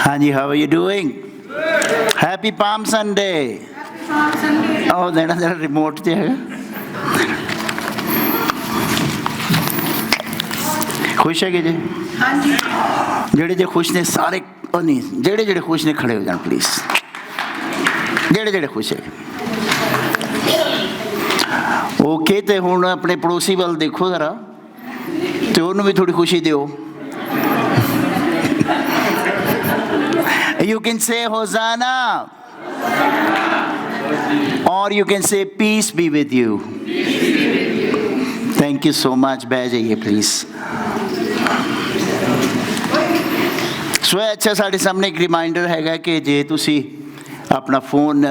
Hanji, how are you doing? Happy Palm Sunday. Oh, देना जरा remote जे है। खुश है कि जी? जेड़े जे खुश ने सारे नहीं, जेड़े जेड़े खुश ने खड़े हो जान प्लीज। जेड़े जेड़े खुश है। ओके, ते हुण अपने पड़ोसी वाल देखो जरा, ते उन्होंने भी थोड़ी खुशी दियो। You can say Hosanna, or you can say peace be with you. Thank you so much. बैठ जाइए please. सो अच्छा, साढ़े सामने एक रिमाइंडर हैगा कि जे तुसी अपना फोन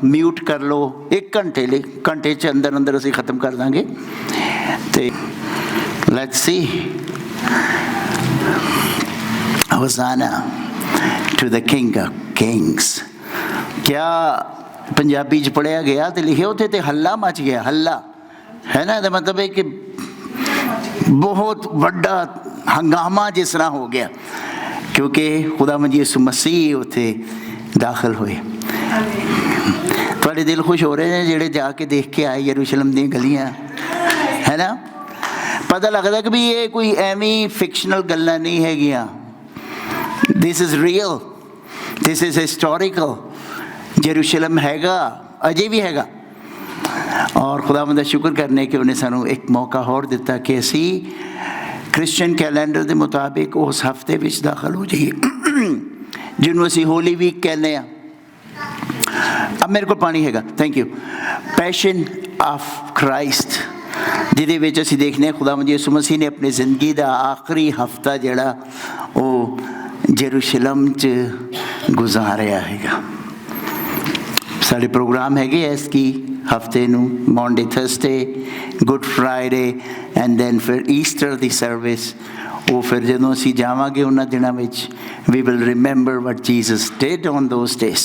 म्यूट कर लो 1 घंटे लिए, घंटे च अंदर अंदर असी खत्म कर देंगे। ते let's see, Hosanna to the King of Kings। क्या पंजाबी च पढ़िया गया तो लिखे उथे ते हल्ला मच गया, हल्ला है ना, तो मतलब है कि बहुत बड़ा हंगामा जिस तरह हो गया, क्योंकि खुदावंद यीशु मसीह उथे दाखिल हुए। थोड़े दिल खुश हो रहे हैं जेड़े जाके देख के आए यरूशलेम दी गलियां, है ना। पता लगता कि भी ये कोई एवं फिक्शनल गल्लां नहीं हैगियां। This is real, this is historical. यरूशलेम हैगा, अजे भी हैगा, और खुदावंद दा शुक्र करने कि उन्हें सानू एक मौका होर दिता कि असी क्रिश्चियन कैलेंडर के मुताबिक उस हफ्ते विच दाखिल हो जाइए जिन्हों असी होली वीक कहने। अब मेरे को पानी हैगा, thank you. Passion of Christ, जिहदे विच असी देखने खुदावंद यीशु मसीह ने अपनी जिंदगी का आखिरी हफ्ता जिहड़ा वो यरूशलेम च गुजारिया हैगा। साढ़े प्रोग्राम हैगे इसकी हफ्ते नू, Monday Thursday Good Friday and then फिर ईस्टर दी सर्विस। वो फिर जदों असी जावांगे उन्हां दिनां विच we will remember what Jesus did on those days.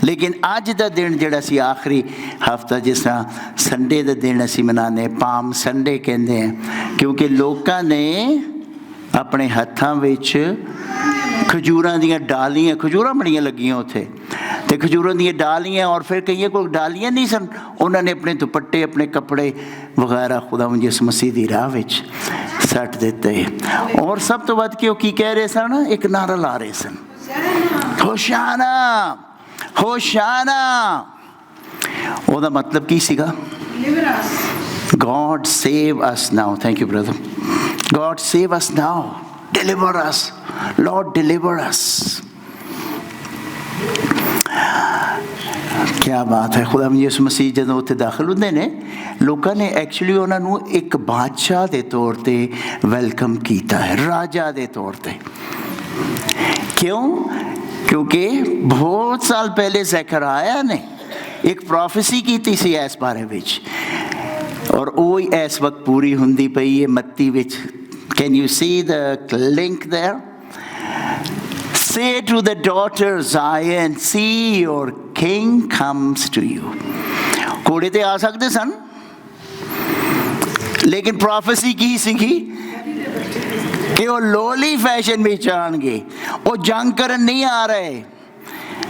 लेकिन अज दा दिन जिहड़ा सी आखिरी हफ्ता, जिस तरह संडे दा दिन असी मनाने पाम संडे कहंदे हैं, क्योंकि लोकां ने अपने हत्थां विच खजूरां दियां डालियां, खजूरां बड़ियां लगियां उत्थे, ते खजूरां दियां डालियां, और फिर कईयां कोल डालियां नहीं सन, उन्होंने अपने दुपट्टे अपने कपड़े वगैरह खुदावंद यीशु मसीह दी राह विच सट दिते। और सब तो वध के वो की कह रहे सन, एक नारा ला रहे सन, होशाना होशाना। ओदा मतलब की सीगा? God save us now. Thank you, brother. God save us now. Deliver us. Lord, deliver us. क्या बात है। खुदा यीशु मसीह जदों उत्थे दाखिल होंदे ने, लोगों ने एक्चुअली उन्होंने एक बादशाह के तौर पर वेलकम किया है, राजा के तौर पर। क्यों? क्योंकि बहुत साल पहले ज़करिया ने एक प्रोफेसी की थी इस बारे में, और वो इस वक्त पूरी होंदी पई है मत्ती विच। Can you see the link there? Say to the daughter Zion, see your king comes to you। घोड़े ते आ सकते सन, लेकिन प्रोफेसी की सीगी कि वो लोली फैशन में आएंगे, वो जंग करन नहीं आ रहे,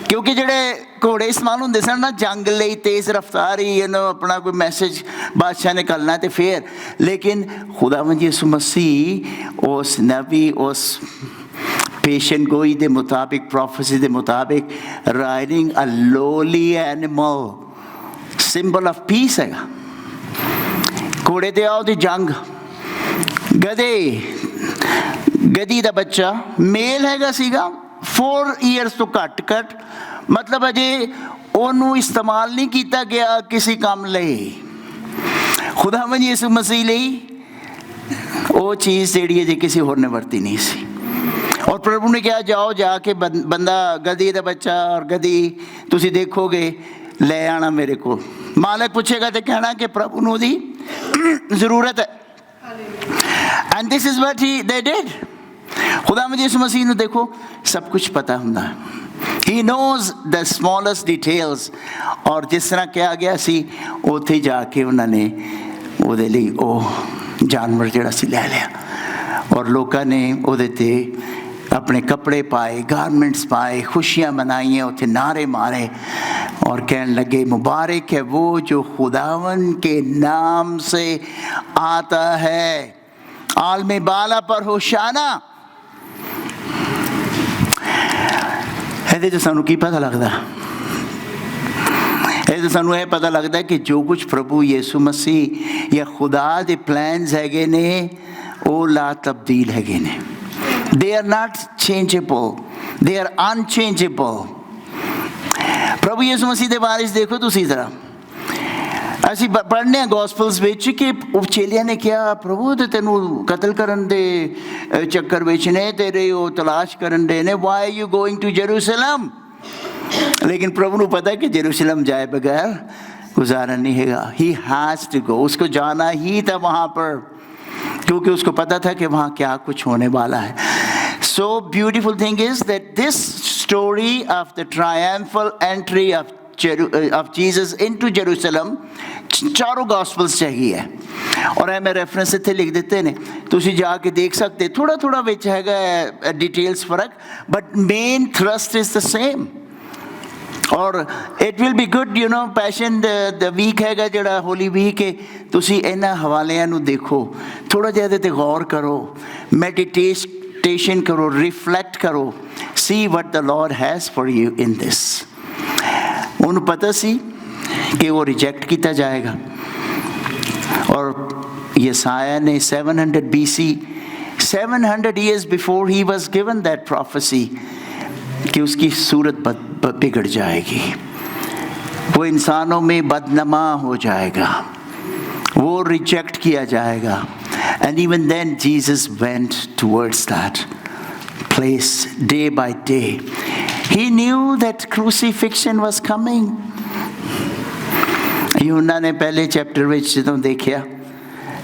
क्योंकि जेड़े घोड़े इस्तेमाल होंदे सन ना जंग लई, तेज रफ्तारी, अपना कोई मैसेज बादशाह ने करना तो फिर। लेकिन खुदावंद यीशु मसीह उस नबी, उस पेशन गोई दे मुताबिक, प्रोफेसी दे मुताबिक, riding a lolly animal, symbol of peace हैगा। घोड़े ते आओ दी जंग, गधे, गधी दा बच्चा मेल हैगा सीगा 4 ईयर्स तो घट, मतलब अजे ओनू इस्तेमाल नहीं किया गया किसी काम लई। खुदावंद यीशु मसीह लई वो चीज़ जिहड़ी है जी किसी होर ने वरती नहीं सी। और प्रभु ने कहा जाओ जाके बंदा गधी का बच्चा और गधी तुसी देखोगे ले आना मेरे को। मालिक पूछेगा तो कहना कि प्रभु नूं दी जरूरत है। And this is what they did. खुदावंद यीशु मसीह नूं देखो सब कुछ पता हुंदा है। He knows the smallest details. और जिस तरह कहा गया सी उत्थे जाके उन्होंने उहदे लई ओह जानवर जिहड़ा सी लै लिया, और लोगों ने उहदे ते अपने कपड़े पाए, गारमेंट्स पाए, खुशियाँ मनाइयाँ, उठे नारे मारे और कहने लगे मुबारक है वो जो खुदावन के नाम से आता है, आलमे बाला पर होशाना। ਇਹਦੇ 'ਚ ਸਾਨੂੰ ਕੀ ਪਤਾ ਲੱਗਦਾ? ਇਹਦੇ 'ਚ ਸਾਨੂੰ ਇਹ ਪਤਾ ਲੱਗਦਾ ਕਿ ਜੋ ਕੁਝ ਪ੍ਰਭੂ ਯਿਸੂ ਮਸੀਹ ਜਾਂ ਖੁਦਾ ਦੇ ਪਲਾਨਸ ਹੈਗੇ ਨੇ ਉਹ ਲਾ ਤਬਦੀਲ ਹੈਗੇ ਨੇ। They are not changeable, they are unchangeable। ਪ੍ਰਭੂ ਯਿਸੂ ਮਸੀਹ ਦੇ ਬਾਰੇ ਦੇਖੋ ਤੁਸੀਂ ਜ਼ਰਾ, ਅਸੀਂ ਪੜ੍ਹਨੇ ਹਾਂ ਗੋਸਪਲਸ ਵਿੱਚ ਕਿ ਉਹ ਚੇਲਿਆਂ ਨੇ ਕਿਹਾ ਪ੍ਰਭੂ ਤੇ ਤੈਨੂੰ ਕਤਲ ਕਰਨ ਦੇ ਚੱਕਰ ਵਿੱਚ ਨੇ, ਤੇਰੇ ਉਹ ਤਲਾਸ਼ ਕਰਨ ਦੇ ਨੇ, why are you going to Jerusalem. लेकिन प्रभु को पता है कि जेरूशलम जाए बगैर गुजारा नहीं हैगा। ही हैज़ टू गो, उसको जाना ही था वहाँ पर, क्योंकि उसको पता था कि वहाँ क्या कुछ होने वाला है। So beautiful thing is that this story of the triumphal entry of Jesus into Jerusalem चारों गॉस्पल्स चाहिए और मैं रेफरेंस इत्थे लिख देते ने, तुसी जाके देख सकते। थोड़ा थोड़ा विच हैगा डिटेल्स फर्क, but main thrust is the same. और it will be good you know passion the week हैगा जिहड़ा होली वीक है, तुसी इन्हां हवालियां नूं देखो, थोड़ा जिहा इहदे ते गौर करो, मेडिटेशन करो, रिफ्लैक्ट करो, see what the Lord has for you in this. उन्होंने पता सी कि वो रिजेक्ट किया जाएगा और यसाया ने 700 BC 700 years before he was given that prophecy कि उसकी सूरत बिगड़ जाएगी, वो इंसानों में बदनमा हो जाएगा, वो रिजेक्ट किया जाएगा। And even then Jesus went towards that place day by day. He knew that crucifixion was coming. यूहन्ना ने पहले चैप्टर में जो देखा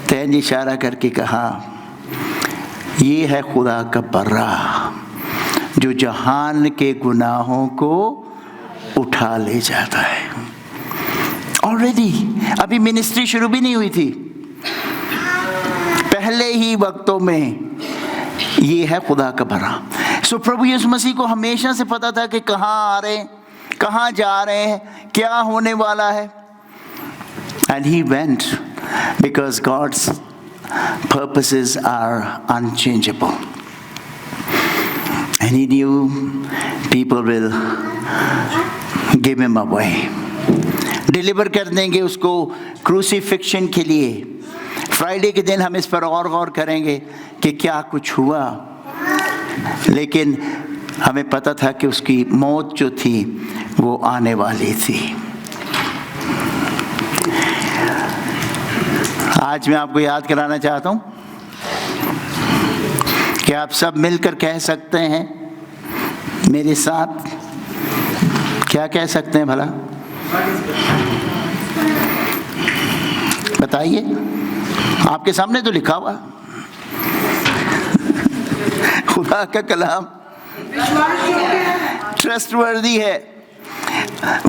तो इशारा करके कहा ये है खुदा का बर्रा जो जहान के गुनाहों को उठा ले जाता है। ऑलरेडी अभी मिनिस्ट्री शुरू भी नहीं हुई थी, पहले ही वक्तों में ये है खुदा का बर्रा। सो प्रभु यीशु मसीह को हमेशा से पता था कि कहाँ आ रहे हैं, कहाँ जा रहे हैं, क्या होने वाला है। And he went because God's purposes are unchangeable. And he knew people will give him away. Deliver कर देंगे उसको क्रूसीफिक्शन के लिए। फ्राइडे के दिन हम इस पर और गौर करेंगे कि क्या कुछ हुआ, लेकिन हमें पता था कि उसकी मौत जो थी वो आने वाली थी। आज मैं आपको याद कराना चाहता हूँ कि आप सब मिलकर कह सकते हैं मेरे साथ, क्या कह सकते हैं भला बताइए? आपके सामने तो लिखा हुआ खुदा का कलाम ट्रस्टवर्दी है।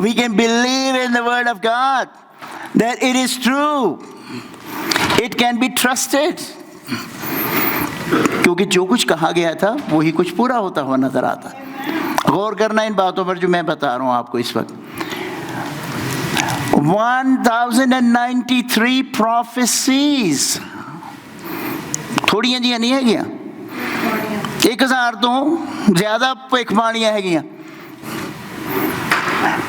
We can believe in the word of God that it is true, it can be trusted, क्योंकि जो कुछ कहा गया था वही कुछ पूरा होता हुआ नजर आता। गौर करना इन बातों पर जो मैं बता रहा हूं आपको इस वक्त। 1093 prophecies, थोड़ियां जियां नहीं है गया, 1000 तो ज्यादा भविष्यवाणियां है गया,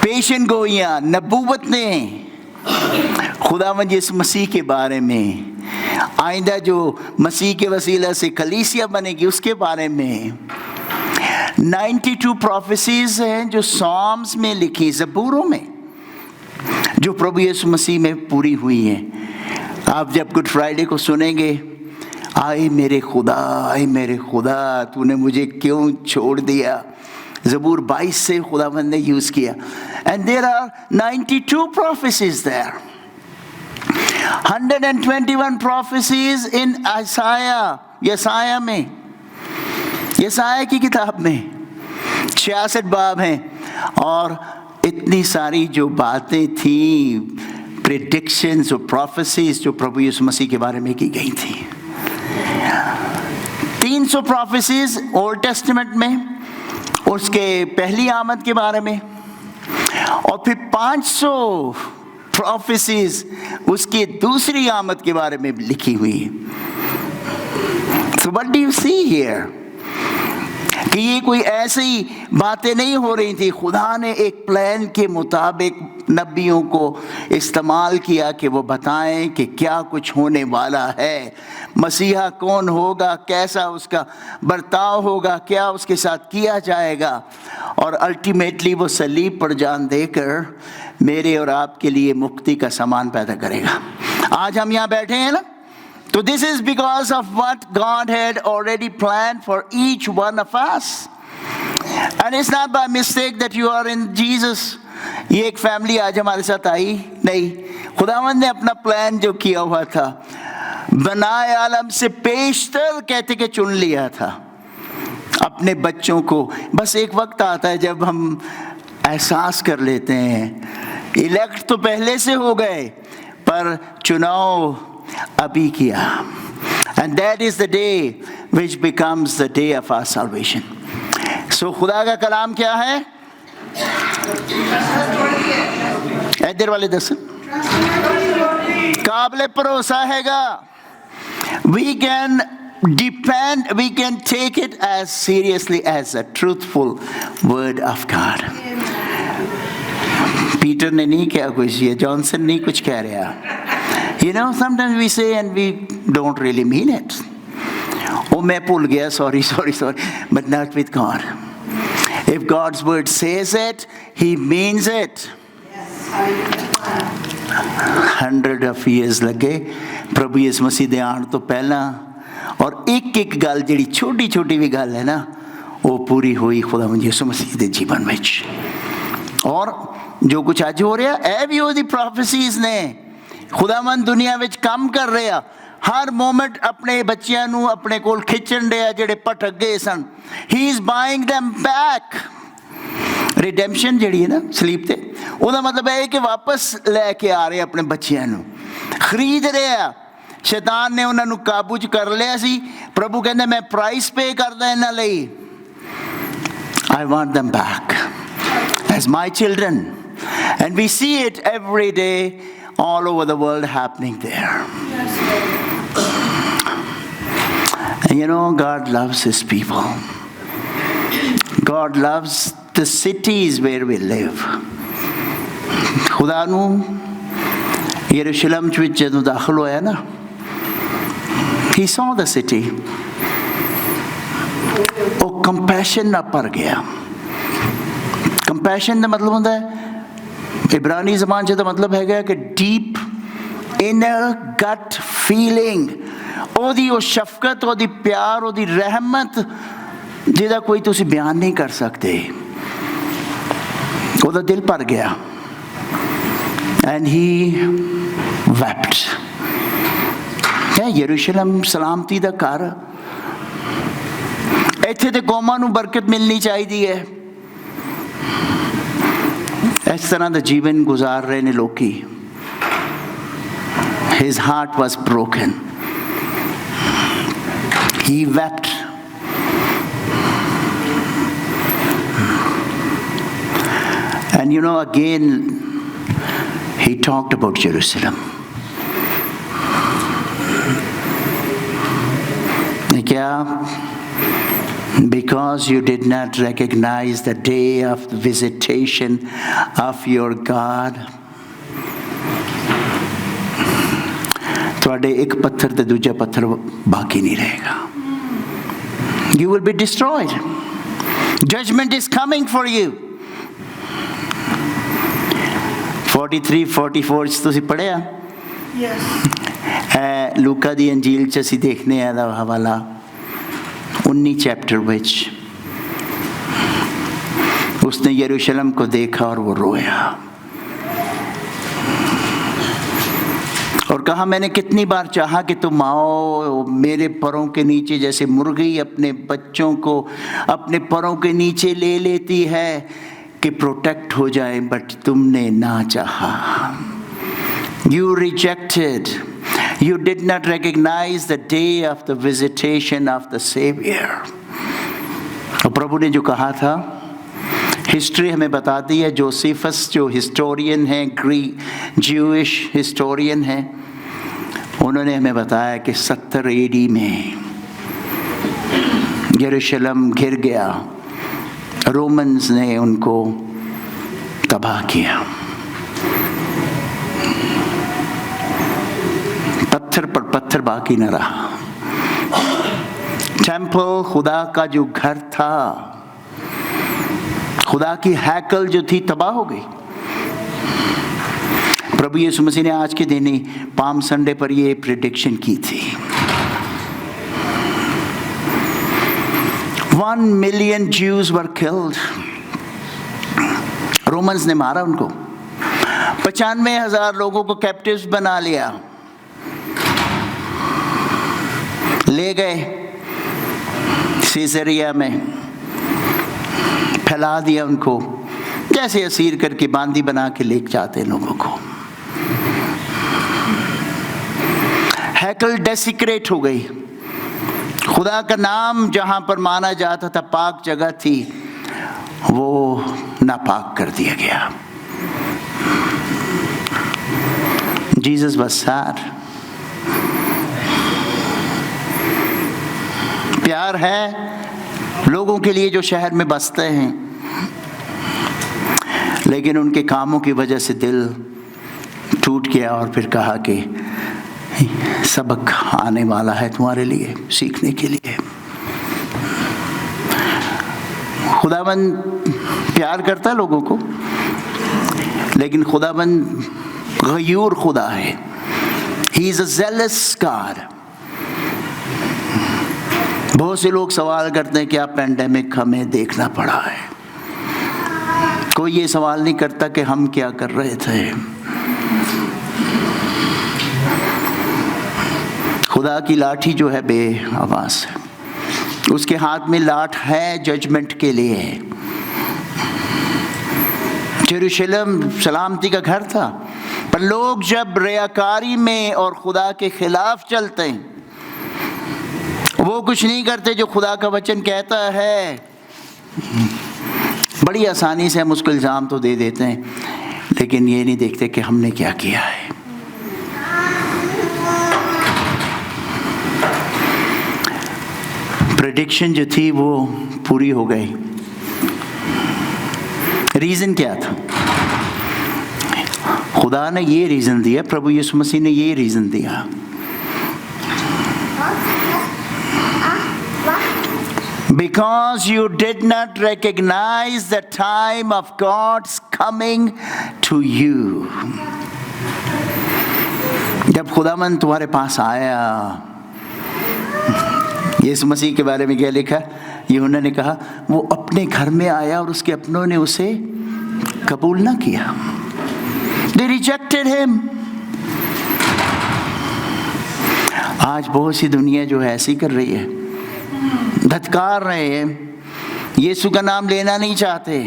पेशन गोइयां, नबूवत ने खुदावंद यीशु मसीह के बारे में, आइंदा जो मसीह के वसीला से कलीसिया बनेगी उसके बारे में। 92 प्रोफेसीज हैं जो सॉम्स में लिखी, ज़बूरों में, जो प्रभु यीशु मसीह में पूरी हुई हैं। आप जब गुड फ्राइडे को सुनेंगे, आए मेरे खुदा तूने मुझे क्यों छोड़ दिया, ज़बूर 22 से खुदावंद ने यूज़ किया। And there are 92 prophecies there, 121 prophecies in यसाया में, यसाया की किताब में 66 बाब हैं और इतनी सारी जो बातें थी, प्रेडिक्शंस और prophecies जो प्रभु यीशु मसीह के बारे में की गई थी। 300 प्रोफेसीज ओल्ड टेस्टमेंट में उसके पहली आमद के बारे में, और फिर 500 प्रोफेसीज उसकी दूसरी आमद के बारे में लिखी हुई। So what do you see here? कि ये कोई ऐसी बातें नहीं हो रही थी। खुदा ने एक प्लान के मुताबिक नबियों को इस्तेमाल किया कि वो बताएं कि क्या कुछ होने वाला है, मसीहा कौन होगा, कैसा उसका बर्ताव होगा, क्या उसके साथ किया जाएगा, और अल्टीमेटली वो सलीब पर जान देकर मेरे और आपके लिए मुक्ति का सामान पैदा करेगा। आज हम यहाँ बैठे हैं ना, तो this is because of what God had already planned for each one of us. And it's not by mistake that you are in Jesus. ये एक फैमिली आज हमारे साथ आई नहीं, खुदावंद ने अपना प्लान जो किया हुआ था, बनाए आलम से पेशतर कहते के चुन लिया था अपने बच्चों को। बस एक वक्त आता है जब हम एहसास कर लेते हैं, इलेक्ट तो पहले से हो गए पर चुनाव अभी किया। And that is the day which becomes the day of our salvation. So खुदा का कलाम क्या है? इधर वाले दस काबिल भरोसा हैगा। We can depend, we can take it as seriously as a truthful word of God. Peter ने नहीं क्या कुछ, ये जॉनसन नहीं कुछ कह रहा। You know, sometimes we say and we don't really mean it. Oh, मैं भूल गया, sorry, but not with God. If God's word says it, He means it. 100 of years लगे प्रभु यीशु मसीह दे आने तो पहला, और एक गल जिहड़ी छोटी भी गल है ना, वो पूरी हुई खुदावंद यीशु मसीह दे जीवन विच। और जो कुछ आज हो रहा है, भी ओदी प्रोफेसीज ने खुदावंद दुनिया विच काम कर रहा, हर मोमेंट अपने बच्चियां नू अपने कोल खिंचण दिया जेड़े भटक गए सन। He is buying them back. Redemption जिहड़ी है ना स्लीप ते, ਉਹਦਾ मतलब है कि वापस लेके आ रहे अपने बच्चियां नू, खरीद रहे आ। शैतान ने उन्हां नू काबू च कर लिया सी, प्रभु कहंदा मैं प्राइस पे करदा इन्हां लई। I want them back as my children, and we see it every day all over the world happening there. And you know, God loves His people. God loves the cities where we live. खुदा नू यरूशलेम विच जदों दाखिल होया ना, He saw the city. वो compassion ना भर गया। कंपैशन का मतलब होता है इब्रानी ज़बान च, मतलब है कि डीप इनर गट फीलिंग, ओदी वो शफकत, ओदी प्यार, ओदी रहमत जिहदा कोई तुसी बयान नहीं कर सकते। ओदा दिल भर गया। And he wept. यरूशलेम सलामती दा घर, इत्थे ते कौमां नूं बरकत मिलनी चाहिदी है। इस तरह दा जीवन गुजार रहे ने लोकी। His heart was broken. He wept. And you know, again he talked about Jerusalem. क्या? Because you did not recognize the day of the visitation of your God. तुहाडे एक पत्थर ते दूजा पत्थर बाकी नहीं रहेगा। You will be destroyed. Judgment is coming for you. 43-44 तुसी पढ़िया? Yes. लूका दी अंजील च असीं देखने आ दा हवाला 19 चैप्टर विच उसने यरूशलेम को देखा और वो रोया और कहा, मैंने कितनी बार चाहा कि तुम आओ मेरे पैरों के नीचे, जैसे मुर्गी अपने बच्चों को अपने पैरों के नीचे ले लेती है कि प्रोटेक्ट हो जाए, बट तुमने ना चाहा। You rejected. You did not recognize the day of the visitation of the Savior. और प्रभु ने जो कहा था, हिस्ट्री हमें बताती है, जोसेफस जो हिस्टोरियन हैं, ग्रीक ज्यूइश हिस्टोरियन हैं, उन्होंने हमें बताया कि 70 AD में यरूशलेम घिर गया, रोमन्स ने उनको तबाह किया, पत्थर पर पत्थर बाकी न रहा। टेंपल, खुदा का जो घर था, खुदा की हैकल जो थी, तबाह हो गई। प्रभु यीशु मसीह ने आज के दिन ही पाम संडे पर ये प्रेडिक्शन की थी। 1 million Jews were killed. Romans ने मारा उनको, 95,000 लोगों को कैप्टिव्स बना लिया, ले गए सीजरिया में, फैला दिया उनको, जैसे असीर करके बांदी बना के ले जाते लोगों को। हैकल डेसिक्रेट हो गई, खुदा का नाम जहां पर माना जाता था, पाक जगह थी, वो नापाक कर दिया गया। Jesus was sad. प्यार है लोगों के लिए जो शहर में बसते हैं, लेकिन उनके कामों की वजह से दिल टूट गया और फिर कहा कि सबक आने वाला है तुम्हारे लिए, सीखने के लिए। खुदाबंद प्यार करता है लोगों को, लेकिन खुदाबंद गयूर खुदा है। He is a jealous God. बहुत से लोग सवाल करते हैं कि आप पैंडेमिक हमें देखना पड़ा है, कोई ये सवाल नहीं करता कि हम क्या कर रहे थे। खुदा की लाठी जो है बेआवाज है, उसके हाथ में लाठ है जजमेंट के लिए। यरूशलेम सलामती का घर था, पर लोग जब रियाकारी में और खुदा के खिलाफ चलते हैं, वो कुछ नहीं करते जो खुदा का वचन कहता है, बड़ी आसानी से हम उसको इल्ज़ाम तो दे देते हैं, लेकिन ये नहीं देखते कि हमने क्या किया है। प्रेडिक्शन जो थी वो पूरी हो गई। रीज़न क्या था? खुदा ने ये रीज़न दिया, प्रभु यीशु मसीह ने ये रीज़न दिया। Because you did not recognize the time of God's coming to you. जब खुदावंद तुम्हारे पास आया, यीशु मसीह के बारे में क्या लिखा? यूहन्ना ने कहा वो अपने घर में आया और उसके अपनों ने उसे कबूल ना किया। They rejected him. आज बहुत सी दुनिया जो है ऐसी कर रही है, धत्कार रहे हैं, यीशु का नाम लेना नहीं चाहते,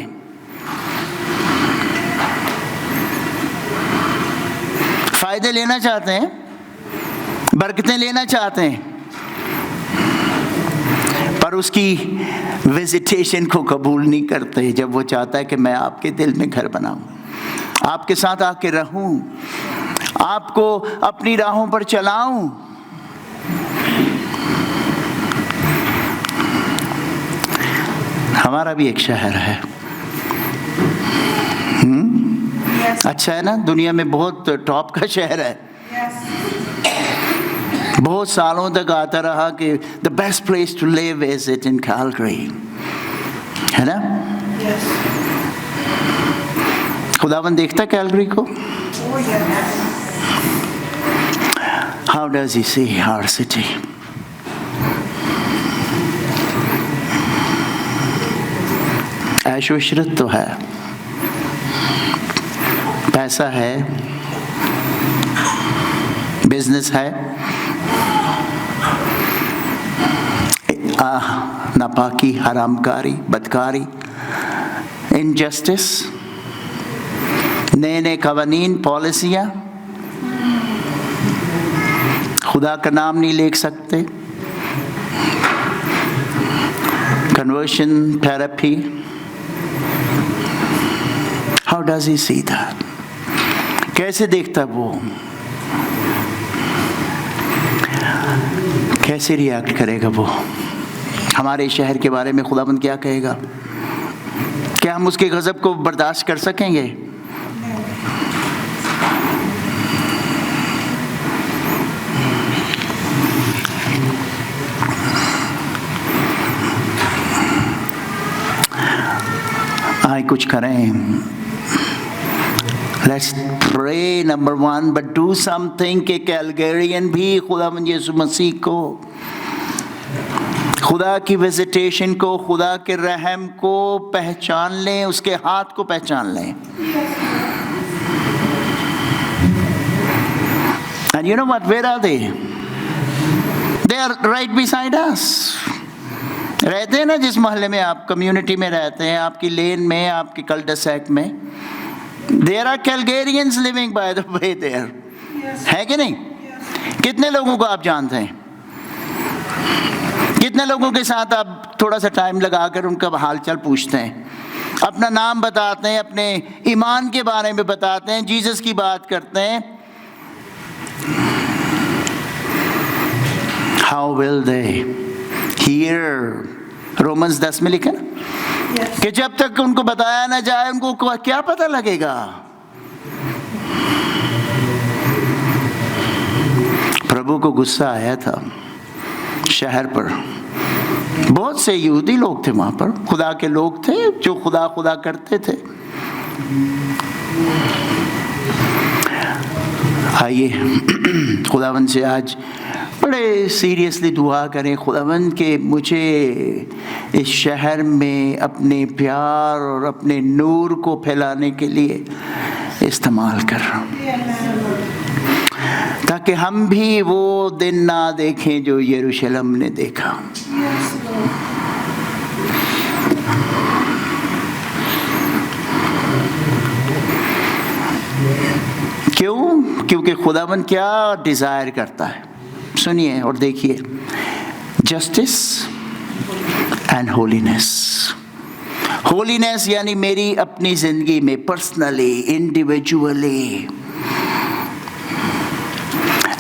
फायदे लेना चाहते हैं, बरकतें लेना चाहते हैं, पर उसकी विजिटेशन को कबूल नहीं करते। जब वो चाहता है कि मैं आपके दिल में घर बनाऊं, आपके साथ आके रहूं, आपको अपनी राहों पर चलाऊं, हमारा भी एक शहर है। Yes. अच्छा है ना, दुनिया में बहुत टॉप का शहर है। Yes. बहुत सालों तक आता रहा कि the best place to live is it in Calgary, है ना? Yes. खुदावन देखता कैलगरी को। Oh yes. How does he see our city? ऐशो Ishrat तो है, पैसा है, बिजनेस है, नापाकी, हरामकारी, बदकारी, इनजस्टिस, नए नए कवानीन, पॉलिसियाँ, खुदा का नाम नहीं ले सकते, conversion therapy, how does he see that? कैसे देखता वो, कैसे रिएक्ट करेगा वो? हमारे शहर के बारे में खुदाबंद क्या कहेगा? क्या हम उसके गज़ब को बर्दाश्त कर सकेंगे? आए कुछ करें। Let's pray number one, but do something कि कैलगेरियन भी खुदावंद यीशु मसीह को, खुदा की विजिटेशन को, खुदा के रहम को पहचान लें, उसके हाथ को पहचान लें। And you know what? Where are they? They are right beside us. रहते हैं ना जिस मोहल्ले में आप कम्युनिटी में रहते हैं, आपकी लेन में, आपकी कल्डसेक में, There are Calgarians living by the way there. है कि नहीं? कितने लोगों को आप जानते हैं? कितने लोगों के साथ आप थोड़ा सा टाइम लगाकर उनका हालचाल पूछते हैं, अपना नाम बताते हैं, अपने ईमान के बारे में बताते हैं, जीसस की बात करते हैं? How will they hear? Romans 10 में लिखा ना कि जब तक उनको बताया ना जाए उनको क्या पता लगेगा? प्रभु को गुस्सा आया था शहर पर, बहुत से यहूदी लोग थे वहां पर, खुदा के लोग थे जो खुदा खुदा करते थे। आइए खुदावंद से आज बड़े सीरियसली दुआ करें, खुदावंद के मुझे इस शहर में अपने प्यार और अपने नूर को फैलाने के लिए इस्तेमाल कर, ताकि हम भी वो दिन ना देखें जो यरूशलेम ने देखा। क्यों? क्योंकि खुदावंद क्या डिजायर करता है, सुनिए और देखिए, जस्टिस एंड होलीनेस। होलीनेस यानी मेरी अपनी जिंदगी में personally, individually,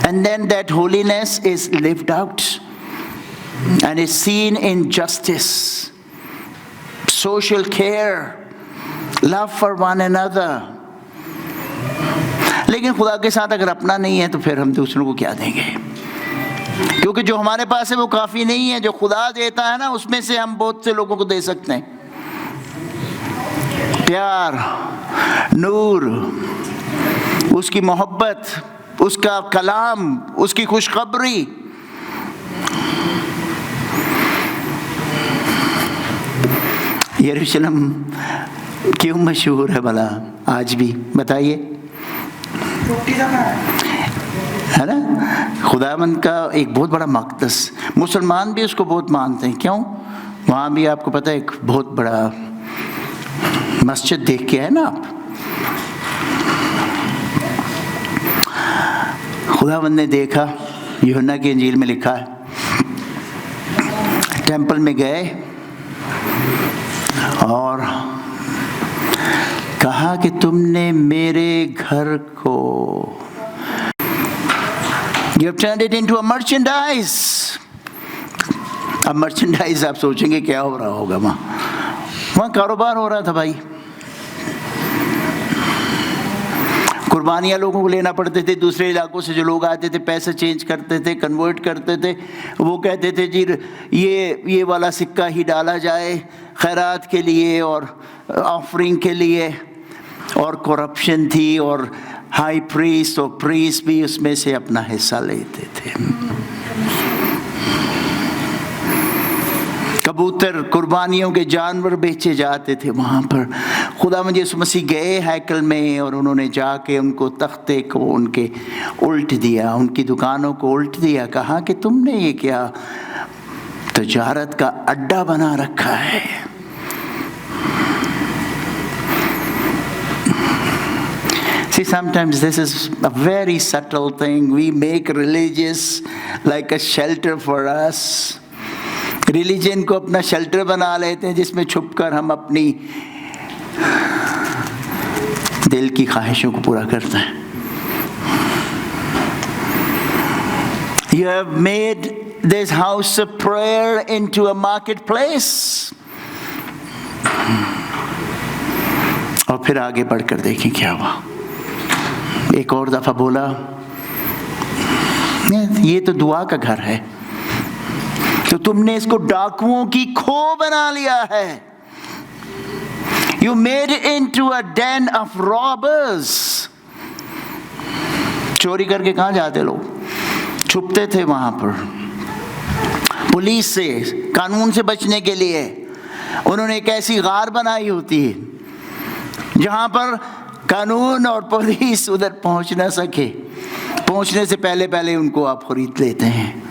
and then that holiness is lived out and is seen in justice, social care, love for one another। लेकिन खुदा के साथ अगर अपना नहीं है तो फिर हम दूसरों को क्या देंगे? क्योंकि जो हमारे पास है वो काफी नहीं है, जो खुदा देता है ना उसमें से हम बहुत से लोगों को दे सकते हैं। प्यार, नूर, उसकी मोहब्बत, उसका कलाम, उसकी खुशखबरी। यरूशलेम क्यों मशहूर है भला आज भी? बताइए, है ना? खुदावंद का एक बहुत बड़ा मक़दस, मुसलमान भी उसको बहुत मानते हैं। क्यों? वहाँ भी आपको पता है एक बहुत बड़ा मस्जिद देख के है ना आप। खुदावंद ने देखा, यूहन्ना की इंजील में लिखा है, टेंपल में गए और कहा कि तुमने मेरे घर को, you have turned it into a merchandise। अब merchandise आप सोचेंगे क्या हो रहा होगा वहाँ कारोबार हो रहा था भाई। कुर्बानियाँ लोगों को लेना पड़ते थे, दूसरे इलाकों से जो लोग आते थे पैसे चेंज करते थे, कन्वर्ट करते थे। वो कहते थे जी ये वाला सिक्का ही डाला जाए खैरात के लिए और ऑफरिंग के लिए। और करप्शन थी और हाई प्रीस्ट और प्रीस्ट भी उसमें से अपना हिस्सा लेते थे। कबूतर, कुर्बानियों के जानवर बेचे जाते थे वहाँ पर। खुदावंद यीशु मसीह गए हैकल में और उन्होंने जाके उनको तख्ते को उनके उल्ट दिया, उनकी दुकानों को उल्ट दिया। कहा कि तुमने ये क्या तजारत का अड्डा बना रखा है। See, sometimes this is a very subtle thing. We make religious like a shelter for us. Religion को अपना shelter बना लेते हैं जिसमें छुपकर हम अपनी दिल की ख्वाहिशों को पूरा करते हैं. You have made this house of prayer into a marketplace. और फिर आगे बढ़कर देखें क्या हुआ. एक और दफा बोला, ये तो दुआ का घर है, तो तुमने इसको डाकुओं की खो बना लिया है. You made it into a den of robbers. चोरी करके कहाँ जाते लोग? छुपते थे वहां पर पुलिस से, कानून से बचने के लिए. उन्होंने एक ऐसी गार बनाई होती है जहां पर कानून और पुलिस उधर पहुंच ना सके. पहुंचने से पहले पहले उनको आप खरीद लेते हैं.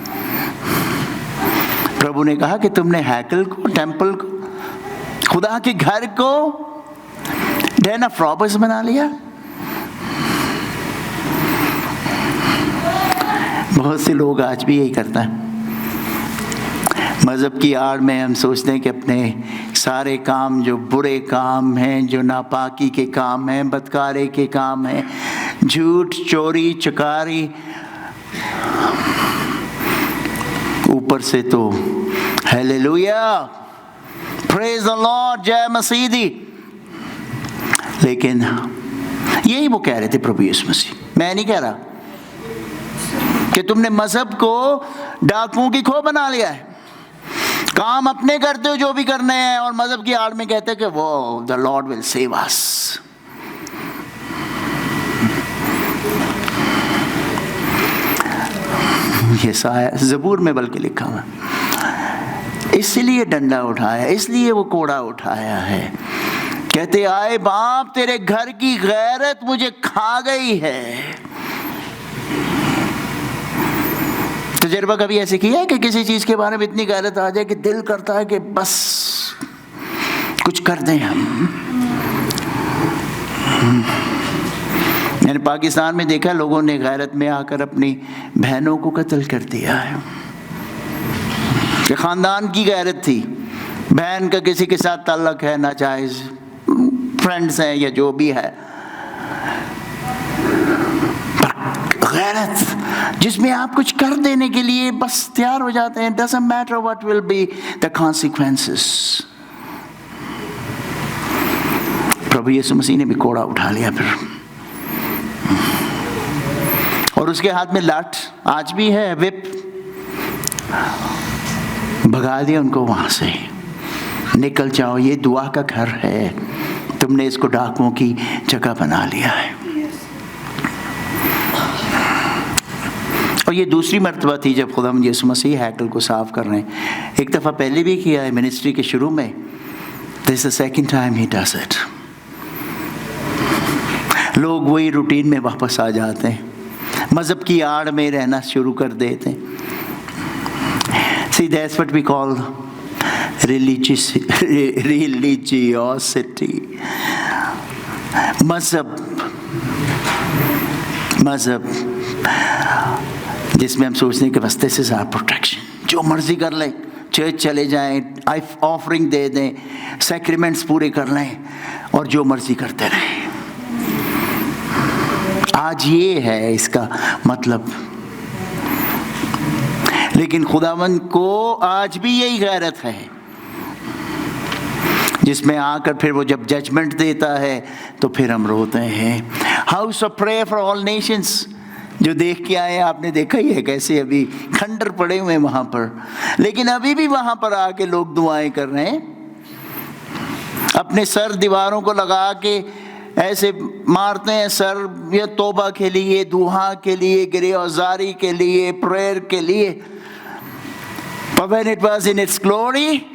प्रभु ने कहा कि तुमने हैकल को, टेंपल को, खुदा के घर को डेन ऑफ रॉबर्स बना लिया. बहुत से लोग आज भी यही करते हैं. मज़हब की आड़ में हम सोचते हैं कि अपने सारे काम जो बुरे काम हैं, जो नापाकी के काम हैं, बदकारे के काम हैं, झूठ, चोरी, चकारी, ऊपर से तो हालेलुया, प्रेज द लॉर्ड, जय मसीदी. लेकिन यही वो कह रहे थे प्रभु यीशु मसीह. मैं नहीं कह रहा कि तुमने मजहब को डाकुओं की खो बना लिया है. काम अपने करते हो जो भी करने हैं, और मजहब की आड़ में कहते हैं कि वो the Lord will save us. ये ज़बूर में बल्कि लिखा हुआ, इसलिए डंडा उठाया, इसलिए वो कोड़ा उठाया है. कहते आए बाप, तेरे घर की गैरत मुझे खा गई है. तजुर्बा कभी ऐसे किया है कि किसी चीज के बारे में इतनी गैरत आ जाए कि दिल करता है कि बस कुछ कर दें हम. मैंने पाकिस्तान में देखा, लोगों ने गैरत में आकर अपनी बहनों को कत्ल कर दिया है. कि खानदान की गैरत थी, बहन का किसी के साथ ताल्लुक है, नाजायज फ्रेंड्स हैं या जो भी है, गैरत जिसमें आप कुछ कर देने के लिए बस तैयार हो जाते हैं. Doesn't matter what will be the consequences. प्रभु यीशु मसीह ने भी कोड़ा उठा लिया फिर, और उसके हाथ में लाठ आज भी है, विप. भगा दिया उनको वहां से. निकल जाओ, ये दुआ का घर है, तुमने इसको डाकुओं की जगह बना लिया है. और ये दूसरी मर्तबा थी जब खुदा यीशु मसीह हैकल को साफ कर रहे हैं. एक दफ़ा पहले भी किया है मिनिस्ट्री के शुरू में. This is the second time he does it. लोग वही रूटीन में वापस आ जाते हैं, मज़हब की आड़ में रहना शुरू कर देते हैं. See, that's what we call religiosity. मज़हब जिसमें हम सोचते हैं कि बस दिस इज आवर प्रोटेक्शन, जो मर्जी कर लें, चर्च चले जाएं, ऑफरिंग दे दें, सैक्रिमेंट्स पूरे कर लें और जो मर्जी करते रहें. आज ये है इसका मतलब. लेकिन खुदावंद को आज भी यही गैरत है, जिसमें आकर फिर वो जब जजमेंट देता है तो फिर हम रोते हैं. House of prayer for all Nations जो देख के आए, आपने देखा ही है कैसे अभी खंडर पड़े हुए हैं वहां पर, लेकिन अभी भी वहां पर आके लोग दुआएं कर रहे हैं. अपने सर दीवारों को लगा के ऐसे मारते हैं सर, ये तौबा के लिए, दुआ के लिए, गिरफ्तारी के लिए, प्रेयर के लिए. But when it was in its glory,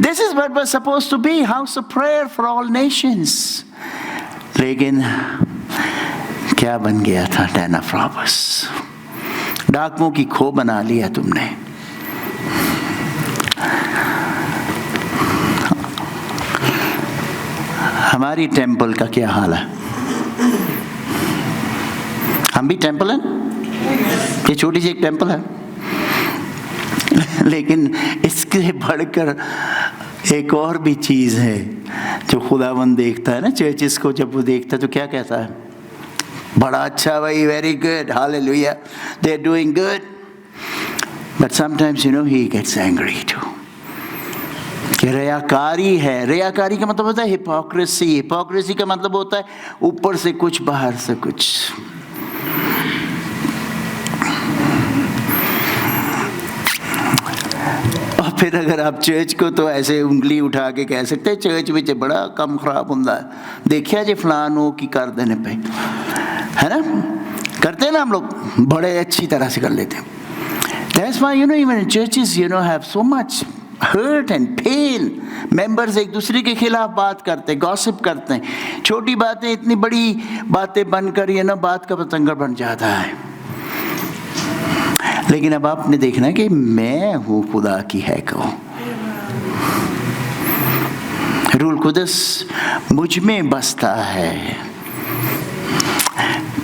this is what was supposed to be, house of prayer for all nations. लेकिन क्या बन गया था? den of robbers. डाकुओं की खो बना लिया तुमने. हमारी टेंपल का क्या हाल है? हम भी टेंपल हैं, ये छोटी सी एक टेंपल है, लेकिन इसके बढ़कर एक और भी चीज़ है जो खुदावंद देखता है ना चर्चिस को। जब वो देखता है तो क्या कहता है? बड़ा अच्छा भाई, very good, hallelujah, they are doing good, but sometimes you know he gets angry too. कि रियाकारी है। रियाकारी का मतलब होता है हिपोक्रेसी। हिपोक्रेसी का मतलब होता है ऊपर से कुछ बाहर से कुछ। और फिर अगर आप चर्च को तो ऐसे उंगली उठा के कह सकते हैं चर्च विच बड़ा कम खराब हुंदा है, देखिया जे फलानो की कर देने पे, है ना, करते हैं ना हम लोग, बड़े अच्छी तरह से कर लेते हैं। That's why you know even in churches you know have so much hurt and pain. Members एक दूसरे के खिलाफ बात करते हैं, गॉसिप करते हैं, छोटी बातें इतनी बड़ी बातें बनकर ये ना बात का पतंगर बन जाता है। लेकिन अब आपने देखना कि मैं हूँ खुदा की हैकल, रूल कुदस मुझ में बसता है।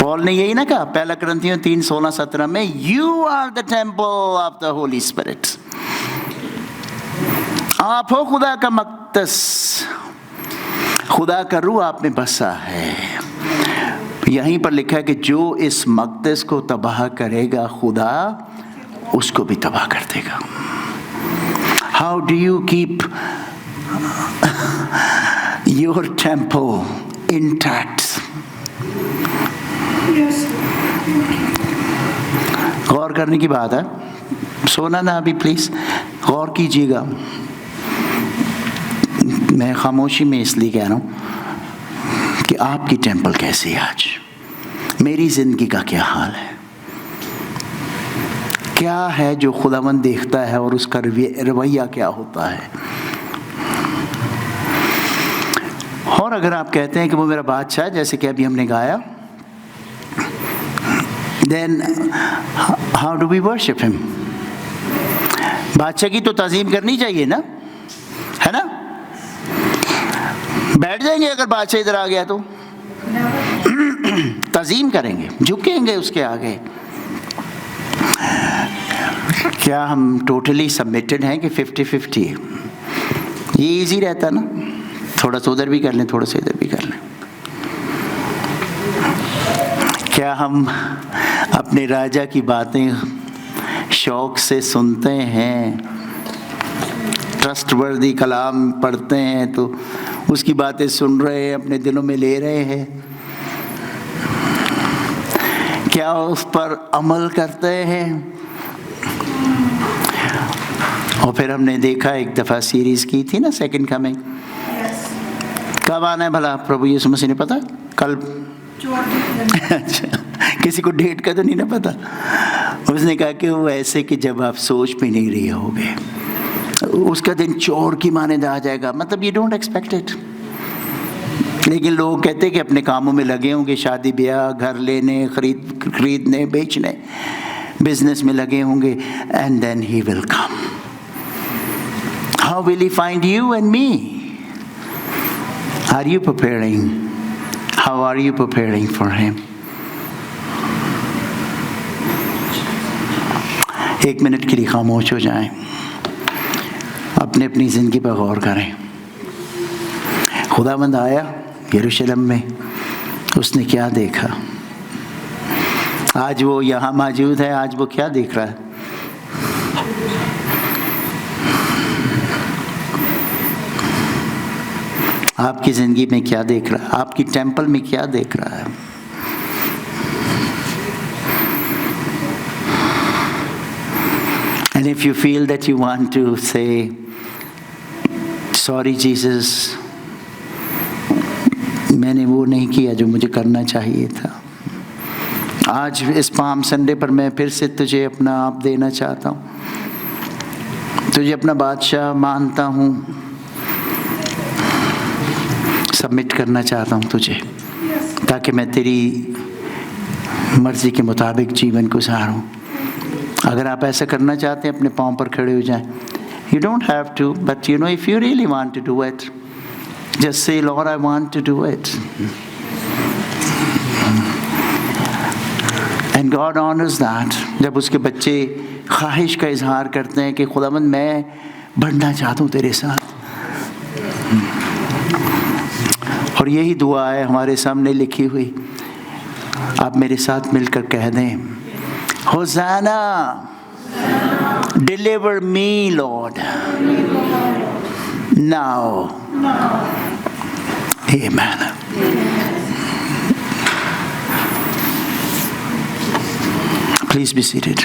पॉल ने यही ना कहा पहला कुरिन्थियों 3:16-17 में, you are the temple of the Holy Spirit. आप हो खुदा का मक़दस, खुदा का रूह आप में बसा है। यहीं पर लिखा है कि जो इस मक़दस को तबाह करेगा खुदा उसको भी तबाह कर देगा। How do you keep your temple intact? गौर करने की बात है, सोना ना अभी प्लीज गौर कीजिएगा। मैं खामोशी में इसलिए कह रहा हूं कि आपकी टेंपल कैसी है आज, मेरी जिंदगी का क्या हाल है, क्या है जो खुदावंद देखता है और उसका रवैया क्या होता है। और अगर आप कहते हैं कि वो मेरा बादशाह है, जैसे कि अभी हमने गाया, then how do we worship him? बादशाह की तो ताज़ीम करनी चाहिए ना, है ना? बैठ जाएंगे अगर बादशाह इधर आ गया तो ताज़ीम करेंगे, झुकेंगे उसके आगे। क्या हम टोटली सबमिटेड हैं कि 50-50? ये इजी रहता ना, थोड़ा सा उधर भी कर लें, थोड़ा सा इधर भी कर लें। क्या हम अपने राजा की बातें शौक से सुनते हैं, ट्रस्टवर्दी कलाम पढ़ते हैं तो उसकी बातें सुन रहे हैं, अपने दिलों में ले रहे हैं? क्या उस पर अमल करते हैं? और फिर हमने देखा एक दफ़ा सीरीज़ की थी ना सेकंड कमिंग, कब आना है भला प्रभु यीशु मसीह ने पता? कल। अच्छा, किसी को डेट का तो नहीं ना पता। उसने कहा कि वो ऐसे कि जब आप सोच भी नहीं रहे होगे, उसका दिन चोर की माने आ जाएगा, मतलब यू डोंट एक्सपेक्ट इट। लेकिन लोग कहते हैं कि अपने कामों में लगे होंगे, शादी ब्याह, घर लेने, खरीदने बेचने, बिजनेस में लगे होंगे, and then he will come. How will he find you and me? Are you preparing? How are you preparing for him? एक मिनट के लिए खामोश हो जाएं, अपने अपनी ज़िंदगी पर गौर करें। खुदावंद आया यरूशलेम में, उसने क्या देखा? आज वो यहाँ मौजूद है, आज वो क्या देख रहा है? आपकी ज़िंदगी में क्या देख रहा है? आपकी टेंपल में क्या देख रहा है? And if you feel that you want to say, sorry Jesus, मैंने वो नहीं किया जो मुझे करना चाहिए था, आज इस पाम संडे पर मैं फिर से तुझे अपना आप देना चाहता हूँ, तुझे अपना बादशाह मानता हूँ, सबमिट करना चाहता हूँ तुझे, ताकि मैं तेरी मर्जी के मुताबिक जीवन गुजारूँ। अगर आप ऐसा करना चाहते हैं, अपने पाँव पर खड़े हो जाएं। You don't have to, but you know, if you really want to do it, just say, Lord, I want to do it. And God honors that. जब उसके बच्चे ख्वाहिश का इजहार करते हैं कि खुदावंद मैं बढ़ना चाहता हूँ तेरे साथ, और यही दुआ है हमारे सामने लिखी हुई, आप मेरे साथ मिलकर कह दें, hosanna, deliver me lord now, amen. Please be seated.